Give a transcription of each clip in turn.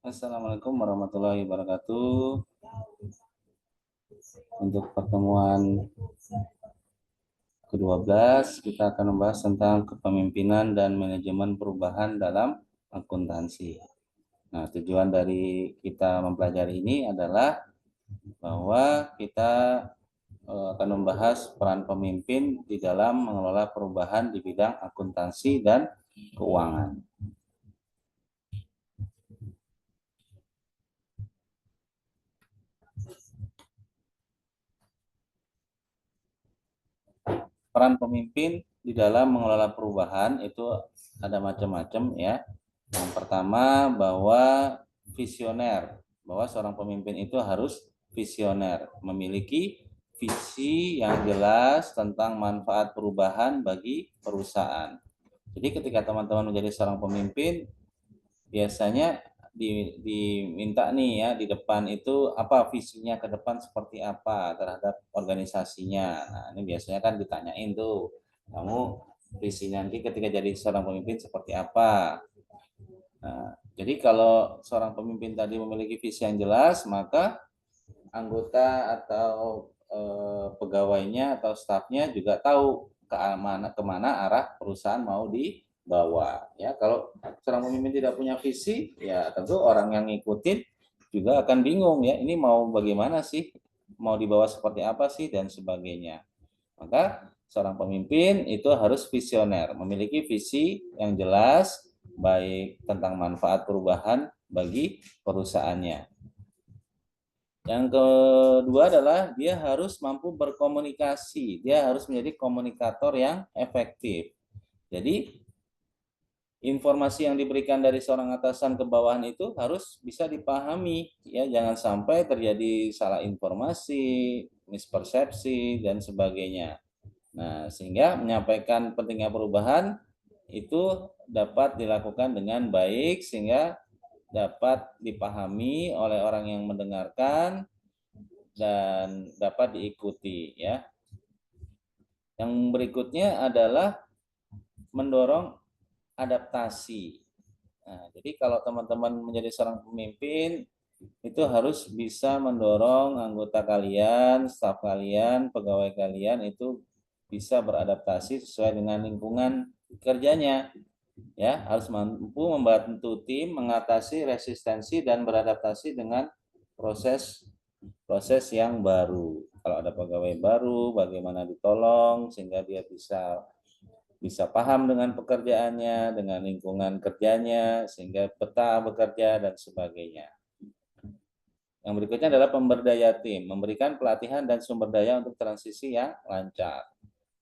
Assalamualaikum warahmatullahi wabarakatuh. Untuk pertemuan ke-12 kita akan membahas tentang kepemimpinan dan manajemen perubahan dalam akuntansi. Nah, tujuan dari kita mempelajari ini adalah bahwa kita akan membahas peran pemimpin di dalam mengelola perubahan di bidang akuntansi dan keuangan. Peran pemimpin di dalam mengelola perubahan itu ada macam-macam ya. Yang pertama bahwa visioner, bahwa seorang pemimpin itu harus visioner, memiliki visi yang jelas tentang manfaat perubahan bagi perusahaan. Jadi ketika teman-teman menjadi seorang pemimpin, biasanya diminta nih ya di depan itu apa visinya ke depan seperti apa terhadap organisasinya. Nah, ini biasanya kan ditanyain tuh, kamu visi nanti ketika jadi seorang pemimpin seperti apa. Nah, jadi kalau seorang pemimpin tadi memiliki visi yang jelas, maka anggota atau pegawainya atau stafnya juga tahu kemana arah perusahaan mau dibawa. Ya, kalau seorang pemimpin tidak punya visi, ya tentu orang yang ngikutin juga akan bingung ya. Ini mau bagaimana sih? Mau dibawa seperti apa sih dan sebagainya. Maka seorang pemimpin itu harus visioner, memiliki visi yang jelas baik tentang manfaat perubahan bagi perusahaannya. Yang kedua adalah dia harus mampu berkomunikasi, dia harus menjadi komunikator yang efektif. Jadi informasi yang diberikan dari seorang atasan ke bawahan itu harus bisa dipahami ya, jangan sampai terjadi salah informasi, mispersepsi dan sebagainya. Nah, sehingga menyampaikan pentingnya perubahan itu dapat dilakukan dengan baik sehingga dapat dipahami oleh orang yang mendengarkan dan dapat diikuti ya. Yang berikutnya adalah mendorong adaptasi. Nah, jadi kalau teman-teman menjadi seorang pemimpin itu harus bisa mendorong anggota kalian, staf kalian, pegawai kalian itu bisa beradaptasi sesuai dengan lingkungan kerjanya. Ya, harus mampu membantu tim mengatasi resistensi dan beradaptasi dengan proses proses yang baru. Kalau ada pegawai baru, bagaimana ditolong sehingga dia bisa bisa paham dengan pekerjaannya, dengan lingkungan kerjanya, sehingga betah bekerja dan sebagainya. Yang berikutnya adalah pemberdaya tim, memberikan pelatihan dan sumber daya untuk transisi yang lancar.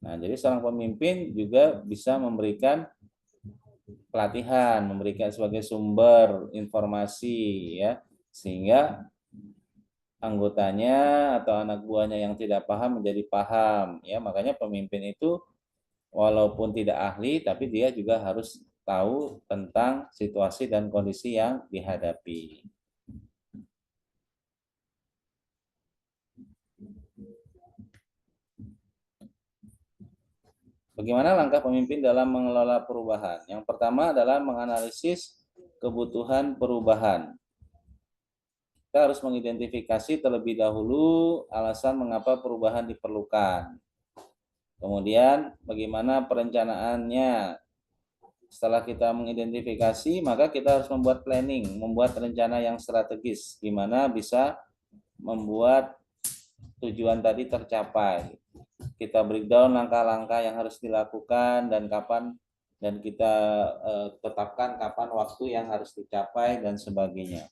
Nah, jadi seorang pemimpin juga bisa memberikan pelatihan, memberikan sebagai sumber informasi ya, sehingga anggotanya atau anak buahnya yang tidak paham menjadi paham ya. Makanya pemimpin itu walaupun tidak ahli tapi dia juga harus tahu tentang situasi dan kondisi yang dihadapi. Bagaimana langkah pemimpin dalam mengelola perubahan? Yang pertama adalah menganalisis kebutuhan perubahan. Kita harus mengidentifikasi terlebih dahulu alasan mengapa perubahan diperlukan. Kemudian bagaimana perencanaannya. Setelah kita mengidentifikasi, maka kita harus membuat planning, membuat rencana yang strategis, di mana bisa membuat tujuan tadi tercapai. Kita breakdown langkah-langkah yang harus dilakukan dan kapan, dan kita tetapkan kapan waktu yang harus dicapai dan sebagainya.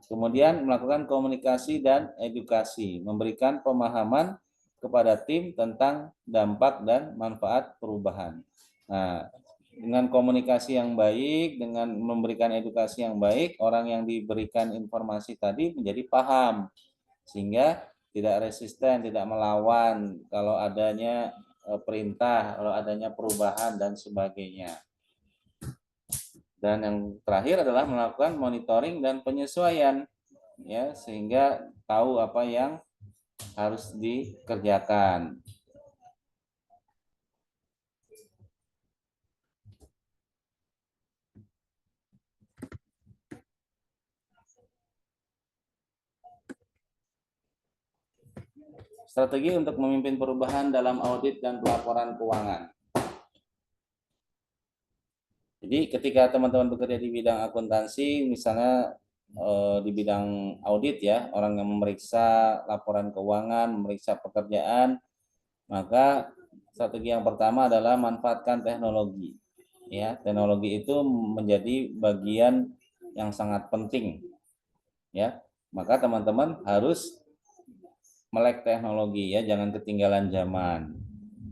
Kemudian melakukan komunikasi dan edukasi, memberikan pemahaman kepada tim tentang dampak dan manfaat perubahan. Nah, dengan komunikasi yang baik, dengan memberikan edukasi yang baik, orang yang diberikan informasi tadi menjadi paham, sehingga tidak resisten, tidak melawan kalau adanya perintah, kalau adanya perubahan dan sebagainya. Dan yang terakhir adalah melakukan monitoring dan penyesuaian ya, sehingga tahu apa yang harus dikerjakan. Strategi untuk memimpin perubahan dalam audit dan pelaporan keuangan. Jadi ketika teman-teman bekerja di bidang akuntansi, misalnya di bidang audit ya, orang yang memeriksa laporan keuangan, memeriksa pekerjaan, maka strategi yang pertama adalah manfaatkan teknologi. Ya, teknologi itu menjadi bagian yang sangat penting. Ya, maka teman-teman harus melek teknologi ya, jangan ketinggalan zaman.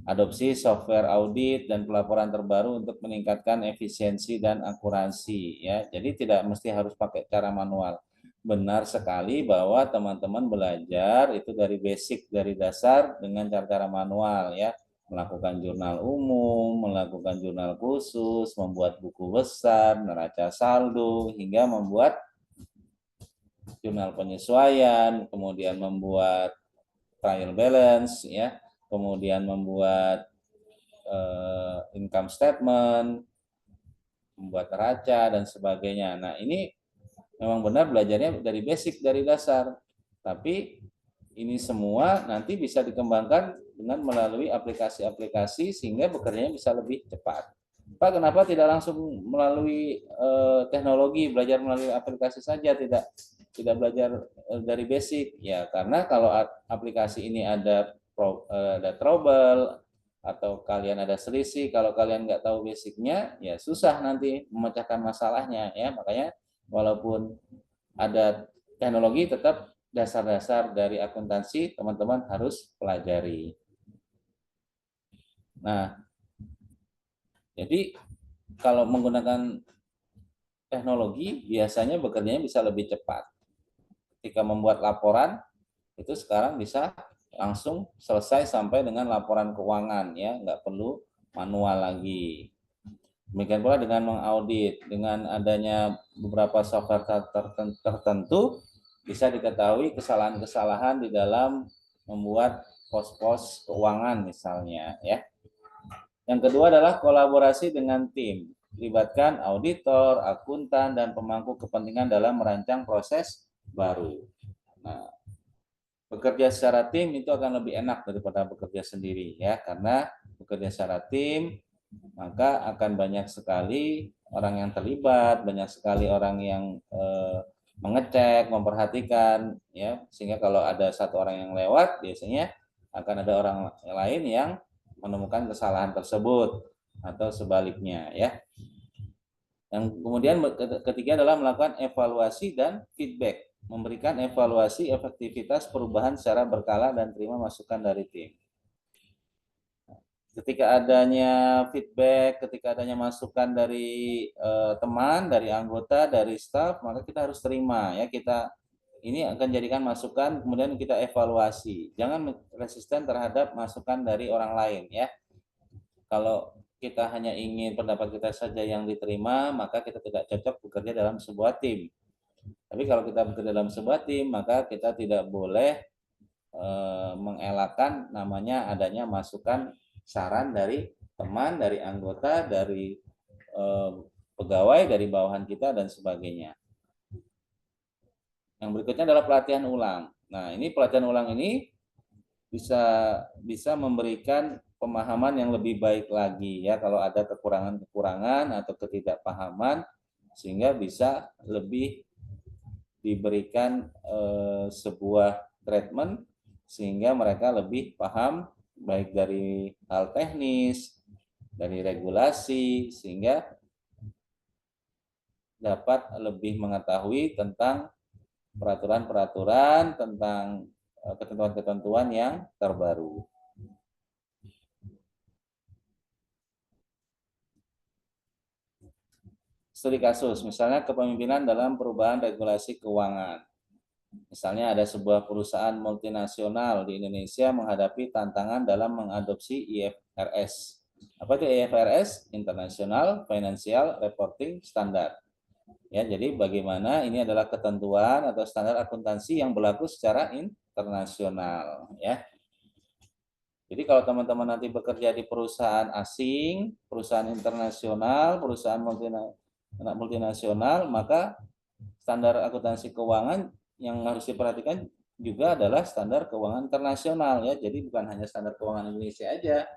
Adopsi software audit dan pelaporan terbaru untuk meningkatkan efisiensi dan akurasi ya. Jadi tidak mesti harus pakai cara manual. Benar sekali bahwa teman-teman belajar itu dari basic, dari dasar dengan cara-cara manual ya. Melakukan jurnal umum, melakukan jurnal khusus, membuat buku besar, neraca saldo, hingga membuat jurnal penyesuaian, kemudian membuat trial balance ya, kemudian membuat income statement, membuat neraca dan sebagainya. Nah, ini memang benar belajarnya dari basic, dari dasar. Tapi ini semua nanti bisa dikembangkan dengan melalui aplikasi-aplikasi sehingga bekerjanya bisa lebih cepat. Pak, kenapa tidak langsung melalui teknologi, belajar melalui aplikasi saja, tidak belajar dari basic? Ya, karena kalau aplikasi ini ada trouble atau kalian ada selisih, kalau kalian nggak tahu basicnya, ya susah nanti memecahkan masalahnya ya. Makanya walaupun ada teknologi, tetap dasar-dasar dari akuntansi teman-teman harus pelajari. Nah, jadi kalau menggunakan teknologi biasanya bekerjanya bisa lebih cepat. Ketika membuat laporan itu sekarang bisa langsung selesai sampai dengan laporan keuangan ya, nggak perlu manual lagi. Demikian pula dengan mengaudit, dengan adanya beberapa software tertentu bisa diketahui kesalahan-kesalahan di dalam membuat pos-pos keuangan misalnya ya. Yang kedua adalah kolaborasi dengan tim. Libatkan auditor, akuntan, dan pemangku kepentingan dalam merancang proses baru. Nah, bekerja secara tim itu akan lebih enak daripada bekerja sendiri ya, karena bekerja secara tim maka akan banyak sekali orang yang terlibat, banyak sekali orang yang mengecek, memperhatikan ya, sehingga kalau ada satu orang yang lewat biasanya akan ada orang lain yang menemukan kesalahan tersebut atau sebaliknya ya. Yang kemudian ketiga adalah melakukan evaluasi dan feedback, memberikan evaluasi efektivitas perubahan secara berkala dan terima masukan dari tim. Ketika adanya feedback, ketika adanya masukan dari teman, dari anggota, dari staf, maka kita harus terima ya. Kita ini akan jadikan masukan, kemudian kita evaluasi. Jangan resisten terhadap masukan dari orang lain ya. Kalau kita hanya ingin pendapat kita saja yang diterima, maka kita tidak cocok bekerja dalam sebuah tim. Tapi kalau kita bekerja dalam sebuah tim, maka kita tidak boleh mengelakkan namanya adanya masukan, saran dari teman, dari anggota, dari pegawai, dari bawahan kita dan sebagainya. Yang berikutnya adalah pelatihan ulang. Nah, ini pelatihan ulang ini bisa memberikan pemahaman yang lebih baik lagi ya, kalau ada kekurangan-kekurangan atau ketidakpahaman, sehingga bisa lebih diberikan sebuah treatment sehingga mereka lebih paham baik dari hal teknis, dari regulasi, sehingga dapat lebih mengetahui tentang peraturan-peraturan, tentang ketentuan-ketentuan yang terbaru. Studi kasus, misalnya kepemimpinan dalam perubahan regulasi keuangan. Misalnya ada sebuah perusahaan multinasional di Indonesia menghadapi tantangan dalam mengadopsi IFRS. Apa itu IFRS? International Financial Reporting Standard. Ya, jadi bagaimana ini adalah ketentuan atau standar akuntansi yang berlaku secara internasional ya. Jadi kalau teman-teman nanti bekerja di perusahaan asing, perusahaan internasional, perusahaan multinasional, maka standar akuntansi keuangan yang harus diperhatikan juga adalah standar keuangan internasional ya. Jadi bukan hanya standar keuangan Indonesia aja,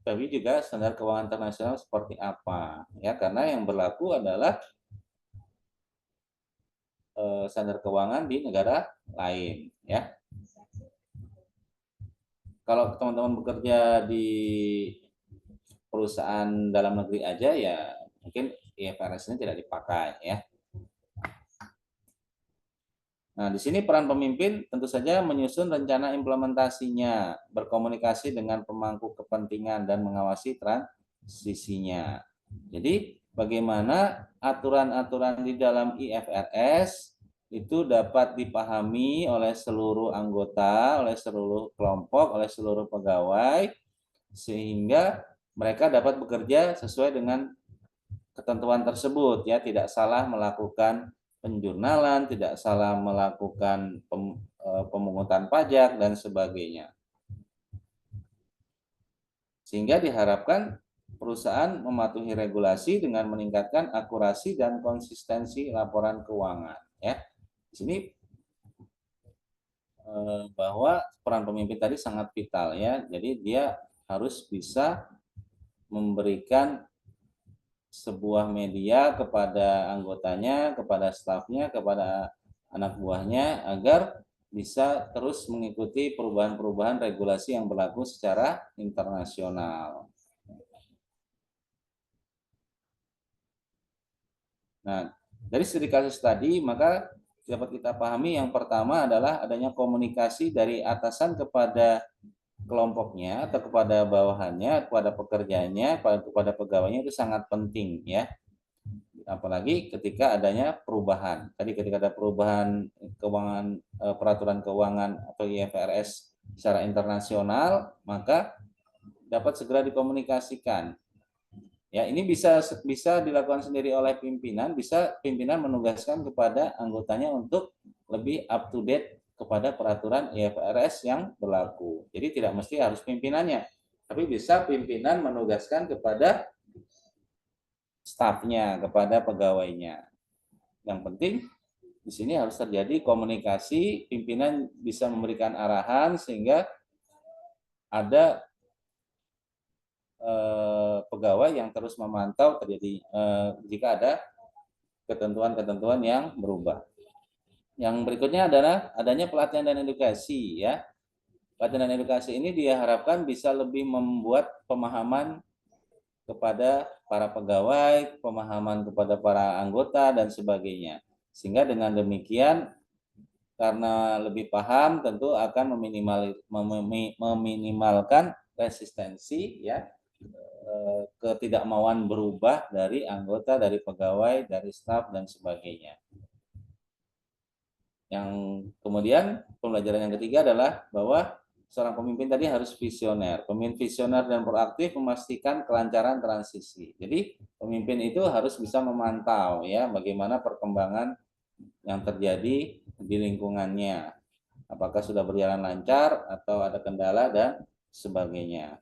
tapi juga standar keuangan internasional seperti apa ya, karena yang berlaku adalah standar keuangan di negara lain ya. Kalau teman-teman bekerja di perusahaan dalam negeri aja ya mungkin IFRS ini tidak dipakai ya. Nah, di sini peran pemimpin tentu saja menyusun rencana implementasinya, berkomunikasi dengan pemangku kepentingan dan mengawasi transisinya. Jadi, bagaimana aturan-aturan di dalam IFRS itu dapat dipahami oleh seluruh anggota, oleh seluruh kelompok, oleh seluruh pegawai, sehingga mereka dapat bekerja sesuai dengan ketentuan tersebut ya, tidak salah melakukan penjurnalan, tidak salah melakukan pemungutan pajak dan sebagainya. Sehingga diharapkan perusahaan mematuhi regulasi dengan meningkatkan akurasi dan konsistensi laporan keuangan ya. Di sini bahwa peran pemimpin tadi sangat vital ya. Jadi dia harus bisa memberikan sebuah media kepada anggotanya, kepada stafnya, kepada anak buahnya agar bisa terus mengikuti perubahan-perubahan regulasi yang berlaku secara internasional. Nah, dari studi kasus tadi maka dapat kita pahami yang pertama adalah adanya komunikasi dari atasan kepada kelompoknya atau kepada bawahannya, kepada pekerjanya, kepada pegawainya itu sangat penting ya. Apalagi ketika adanya perubahan. Tadi ketika ada perubahan keuangan peraturan keuangan atau IFRS secara internasional, maka dapat segera dikomunikasikan. Ya, ini bisa dilakukan sendiri oleh pimpinan, bisa pimpinan menugaskan kepada anggotanya untuk lebih up to date kepada peraturan IFRS yang berlaku. Jadi tidak mesti harus pimpinannya, tapi bisa pimpinan menugaskan kepada stafnya, kepada pegawainya. Yang penting di sini harus terjadi komunikasi, pimpinan bisa memberikan arahan sehingga ada pegawai yang terus memantau terjadi jika ada ketentuan-ketentuan yang berubah. Yang berikutnya adalah adanya pelatihan dan edukasi ya. Pelatihan dan edukasi ini diharapkan bisa lebih membuat pemahaman kepada para pegawai, pemahaman kepada para anggota dan sebagainya. Sehingga dengan demikian karena lebih paham tentu akan meminimalkan resistensi ya, ketidakmauan berubah dari anggota, dari pegawai, dari staf dan sebagainya. Yang kemudian pembelajaran yang ketiga adalah bahwa seorang pemimpin tadi harus visioner. Pemimpin visioner dan proaktif memastikan kelancaran transisi. Jadi pemimpin itu harus bisa memantau ya bagaimana perkembangan yang terjadi di lingkungannya. Apakah sudah berjalan lancar atau ada kendala dan sebagainya.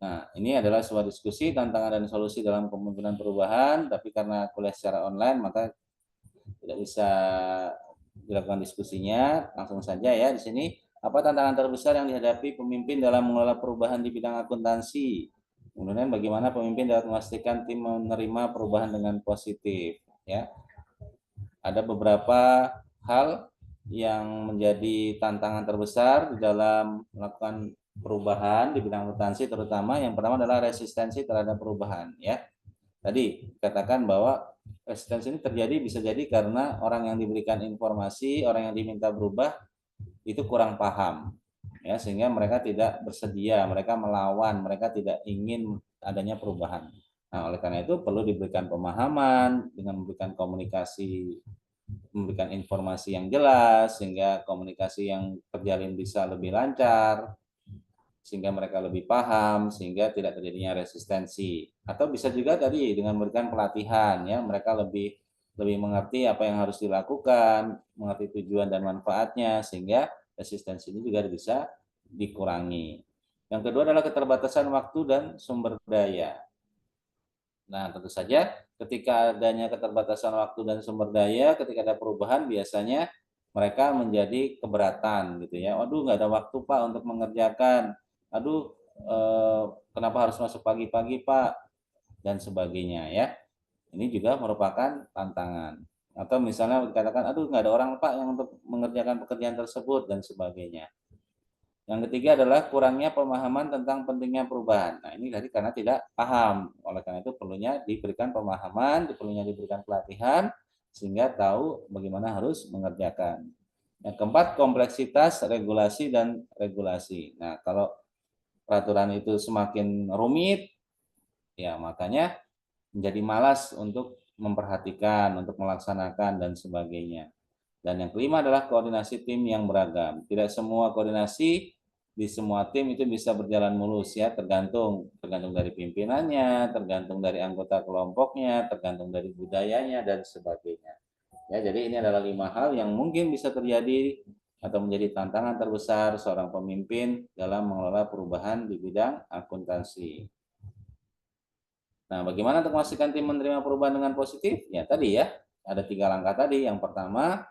Nah, ini adalah sebuah diskusi tantangan dan solusi dalam kepemimpinan perubahan, tapi karena kuliah secara online maka tidak bisa dilakukan diskusinya. Langsung saja ya di sini. Apa tantangan terbesar yang dihadapi pemimpin dalam mengelola perubahan di bidang akuntansi? Kemudian bagaimana pemimpin dapat memastikan tim menerima perubahan dengan positif? Ya, ada beberapa hal yang menjadi tantangan terbesar di dalam melakukan perubahan di bidang akuntansi, terutama yang pertama adalah resistensi terhadap perubahan ya. Tadi katakan bahwa resistensi ini terjadi bisa jadi karena orang yang diberikan informasi, orang yang diminta berubah itu kurang paham ya, sehingga mereka tidak bersedia, mereka melawan, mereka tidak ingin adanya perubahan. Nah, oleh karena itu perlu diberikan pemahaman dengan memberikan komunikasi, memberikan informasi yang jelas sehingga komunikasi yang terjalin bisa lebih lancar, sehingga mereka lebih paham, sehingga tidak terjadinya resistensi. Atau bisa juga tadi dengan memberikan pelatihan ya, mereka lebih mengerti apa yang harus dilakukan, mengerti tujuan dan manfaatnya, sehingga resistensi ini juga bisa dikurangi. Yang kedua adalah keterbatasan waktu dan sumber daya. Nah, tentu saja ketika adanya keterbatasan waktu dan sumber daya, ketika ada perubahan biasanya mereka menjadi keberatan gitu ya. Waduh, nggak ada waktu Pak untuk mengerjakan. Aduh, kenapa harus masuk pagi-pagi Pak? Dan sebagainya ya. Ini juga merupakan tantangan. Atau misalnya dikatakan, aduh nggak ada orang Pak yang untuk mengerjakan pekerjaan tersebut dan sebagainya. Yang ketiga adalah kurangnya pemahaman tentang pentingnya perubahan. Nah, ini tadi karena tidak paham. Oleh karena itu perlunya diberikan pemahaman, perlunya diberikan pelatihan sehingga tahu bagaimana harus mengerjakan. Yang keempat, kompleksitas regulasi dan regulasi. Nah, kalau peraturan itu semakin rumit, ya makanya menjadi malas untuk memperhatikan, untuk melaksanakan dan sebagainya. Dan yang kelima adalah koordinasi tim yang beragam. Tidak semua koordinasi di semua tim itu bisa berjalan mulus ya, tergantung dari pimpinannya, tergantung dari anggota kelompoknya, tergantung dari budayanya dan sebagainya. Ya, jadi ini adalah 5 hal yang mungkin bisa terjadi atau menjadi tantangan terbesar seorang pemimpin dalam mengelola perubahan di bidang akuntansi. Nah, bagaimana untuk memastikan tim menerima perubahan dengan positif? Ya, tadi ya, ada 3 langkah tadi. Yang pertama,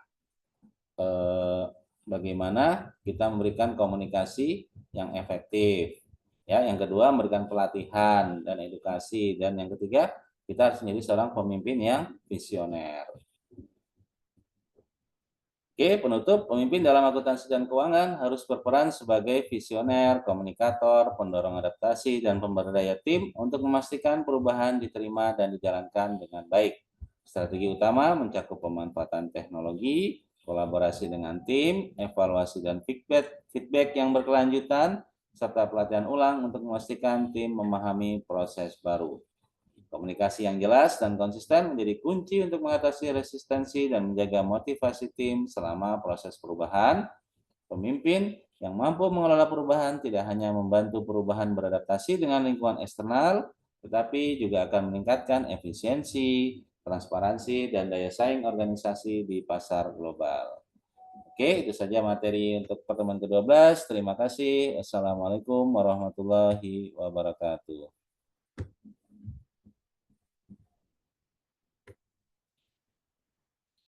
bagaimana kita memberikan komunikasi yang efektif. Ya, yang kedua memberikan pelatihan dan edukasi, dan yang ketiga kita harus menjadi seorang pemimpin yang visioner. Oke, penutup, pemimpin dalam akuntansi dan keuangan harus berperan sebagai visioner, komunikator, pendorong adaptasi, dan pemberdaya tim untuk memastikan perubahan diterima dan dijalankan dengan baik. Strategi utama mencakup pemanfaatan teknologi, kolaborasi dengan tim, evaluasi dan feedback yang berkelanjutan, serta pelatihan ulang untuk memastikan tim memahami proses baru. Komunikasi yang jelas dan konsisten menjadi kunci untuk mengatasi resistensi dan menjaga motivasi tim selama proses perubahan. Pemimpin yang mampu mengelola perubahan tidak hanya membantu perubahan beradaptasi dengan lingkungan eksternal, tetapi juga akan meningkatkan efisiensi, transparansi, dan daya saing organisasi di pasar global. Oke, itu saja materi untuk pertemuan ke-12. Terima kasih. Assalamualaikum warahmatullahi wabarakatuh.